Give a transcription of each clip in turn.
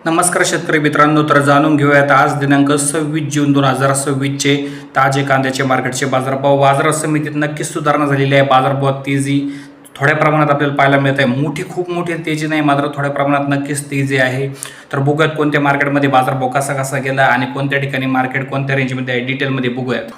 नमस्कार शेतकरी मित्रांनो, तर जाणून घेऊयात आज दिनांक 26 जून 2026 चे ताजे कांद्याचे मार्केटचे बाजारभाव। बाजार समितीत नक्कीच सुधारणा झालेली आहे। बाजारभावात तेजी थोड्या प्रमाणात आपल्याला पाहायला मिळत आहे। खूप मोठी तेजी नाही, मात्र थोड्या प्रमाणात नक्कीच तेजी आहे। तर बघूयात कोणत्या मार्केटमध्ये बाजारभाव कसा गेला आणि कोणत्या ठिकाणी मार्केट कोणत्या रेंजमध्ये आहे, डिटेलमध्ये बघूयात।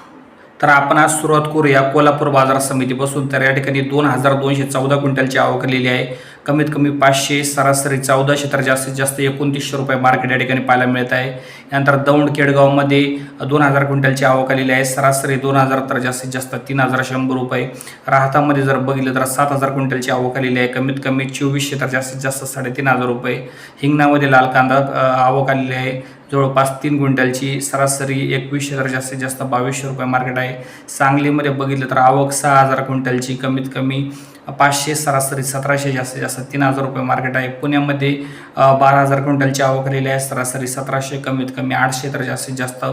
तर आपण आज सुरुवात करूया कोल्हापूर बाजार समितीपासून। तर या ठिकाणी 2214 क्विंटलची आवक आलेली आहे। कमीत कमी 500, सरासरी 1400, तर जास्तीत जास्त 2900 रुपये मार्केट या ठिकाणी पाहायला मिळत आहे। यानंतर दौंड केडगावमध्ये 2000 क्विंटलची आवक आलेली आहे। सरासरी 2000, तर जास्तीत जास्त 3100 रुपये। राहतामध्ये जर बघितलं तर 7000 क्विंटलची आवक आलेली आहे। कमीत कमी 2400, तर जास्तीत जास्त 3500 रुपये। हिंगणामध्ये लाल कांदा आवक आलेली आहे जवळपास 3 क्विंटलची, सरासरी 2100, तर जास्तीत जास्त 2200 रुपये मार्केट आहे। सांगलीमध्ये बघितलं तर आवक 6000 क्विंटलची, कमीत कमी 500, सरासरी 1700, जास्तीत जास्त 3000 रुपये मार्केट आहे। पुण्यामध्ये 12000 क्विंटलची आवक आलेली आहे। सरासरी 1700, कमीत कमी 800, तर जास्तीत जास्त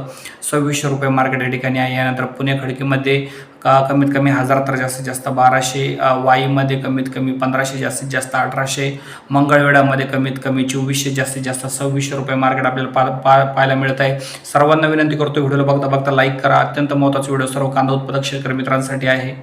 2600 रुपये मार्केट या ठिकाणी आहे। यानंतर पुणे खडकीमध्ये कमीत कमी 1000, तर जास्तीत जास्त 1200, वाईमध्ये कमीत कमी 1500, जास्तीत जास्त 1800, मंगळवेढामध्ये कमीत कमी 2400, जास्तीत जास्त 2600 रुपये मार्केट आपल्याला पाहायला मिळत आहे। सर्वांना विनंती करतो, व्हिडिओला बघता लाईक करा। अत्यंत महत्त्वाचा व्हिडिओ सर्व कांदा उत्पादक शेतकरी मित्रांसाठी आहे।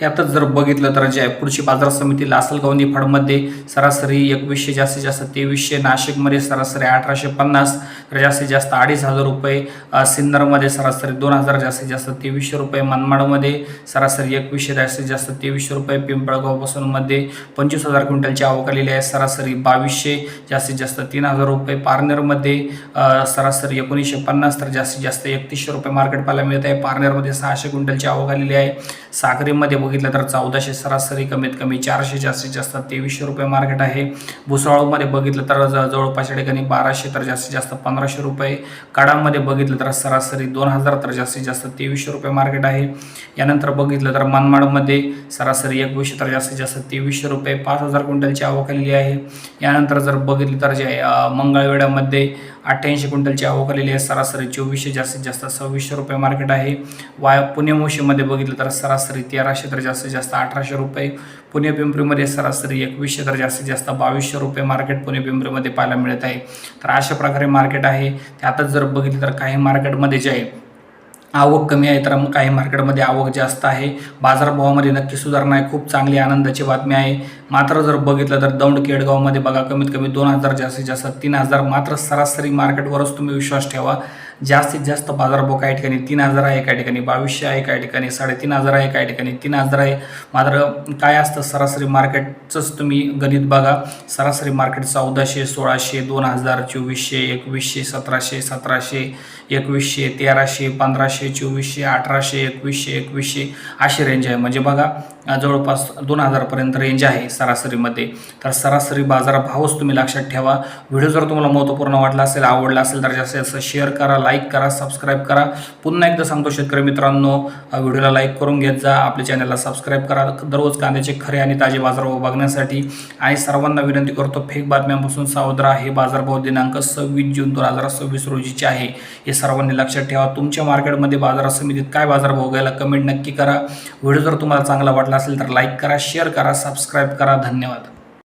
यातच जर बघितलं तर जे पुढची बाजार समिती लासलगाव निफाडमध्ये सरासरी 2100, जास्तीत जास्त 2300, नाशिकमध्ये सरासरी 1850, तर जास्तीत जास्त 2500 रुपये, सिन्नरमध्ये सरासरी 2000, जास्तीत जास्त 2300 रुपये, मनमाडमध्ये सरासरी 2100, जास्तीत जास्त 2300 रुपये, पिंपळगाव पासूनमध्ये 25000 क्विंटलची आवक आलेली आहे। सरासरी 2200, जास्तीत जास्त 3000 रुपये, पारनेरमध्ये सरासरी 1950, तर जास्तीत जास्त 3100 रुपये मार्केट पाहायला मिळत आहे। पारनेरमध्ये 600 क्विंटलची आवक आलेली आहे। सागरीमध्ये बघितलं तर 1400, सरासरी कमीत कमी 400, जास्तीत जास्त 2300 रुपये मार्केट आहे। भुसावळमध्ये बघितलं तर जवळपास या ठिकाणी 1200, तर जास्तीत जास्त 1500 रुपये। कडामध्ये बघितलं तर सरासरी 2000, तर जास्तीत जास्त 2300 रुपये मार्केट आहे। यानंतर बघितलं तर मनमाडमध्ये सरासरी 2100, तर जास्तीत जास्त 2300 रुपये, 5000 क्विंटलची आवक आलेली आहे। यानंतर जर बघितलं तर जे मंगळवेढ्यामध्ये 88 क्विंटलची आवक आलेली आहे। सरासरी 2400, जास्तीत जास्त 2600 रुपये मार्केट आहे। पुणे मोशीमध्ये बघितलं तर सरासरी 1300, तर जास्तीत जास्त 1800 रुपये। पुणे पिंपरीमध्ये सरासरी 2100, तर जास्तीत जास्त 2200 रुपये मार्केट पुणे पिंपरीमध्ये पाहायला मिळत आहे। तर अशा प्रकारे मार्केट आहे। त्यातच जर बघितलं तर काही मार्केटमध्ये जे आहे आवक कमी आहे, तर मग काही मार्केटमध्ये आवक जास्त आहे। बाजारभावामध्ये नक्की सुधारणा आहे, खूप चांगली आनंदाची बातमी आहे। मात्र जर बघितलं तर दौंड केडगावमध्ये बघा कमीत कमी 2000, जास्तीत जास्त 3000, मात्र सरासरी मार्केटवरच तुम्ही विश्वास ठेवा। जास्तीत जास्त बाजारभाव काही ठिकाणी 3000 आहे, काही ठिकाणी 2200 आहे, काही ठिकाणी 3500 आहे, काही ठिकाणी 3000 आहे। मात्र काय असतं, सरासरी मार्केटचंच तुम्ही गणित बघा। सरासरी मार्केट 1400, 1600, 2000, 2400, 2100, 1700, 1700, 2100, 1300, 1500, 2400, 1800, 2100 अशी रेंज आहे। म्हणजे बघा जवळपास 2000 पर्यंत रेंज आहे सरासरीमध्ये। तर सरासरी बाजारभावच तुम्ही लक्षात ठेवा। व्हिडिओ जर तुम्हाला महत्त्वपूर्ण वाटला असेल, आवडला असेल, तर जास्तीत जास्त शेअर करा, लाईक करा, सबस्क्राईब करा। पुन्हा एकदा सांगतो शेतकरी मित्रांनो, व्हिडिओला लाईक करून घेत जा, आपल्या चॅनलला सबस्क्राईब करा दररोज कांद्याचे खरे आणि ताजे बाजारभाव बघण्यासाठी। आणि सर्वांना विनंती करतो, फेक बातम्यांपासून सावध राहा। हे बाजारभाव दिनांक 26 जून 2026 रोजीचे आहे, हे सर्वांनी लक्षात ठेवा। तुमच्या मार्केटमध्ये बाजार समितीत काय बाजारभाव घ्यायला कमेंट नक्की करा। व्हिडिओ जर तुम्हाला चांगला वाटला असेल तर लाईक करा, शेअर करा, सबस्क्राईब करा। धन्यवाद।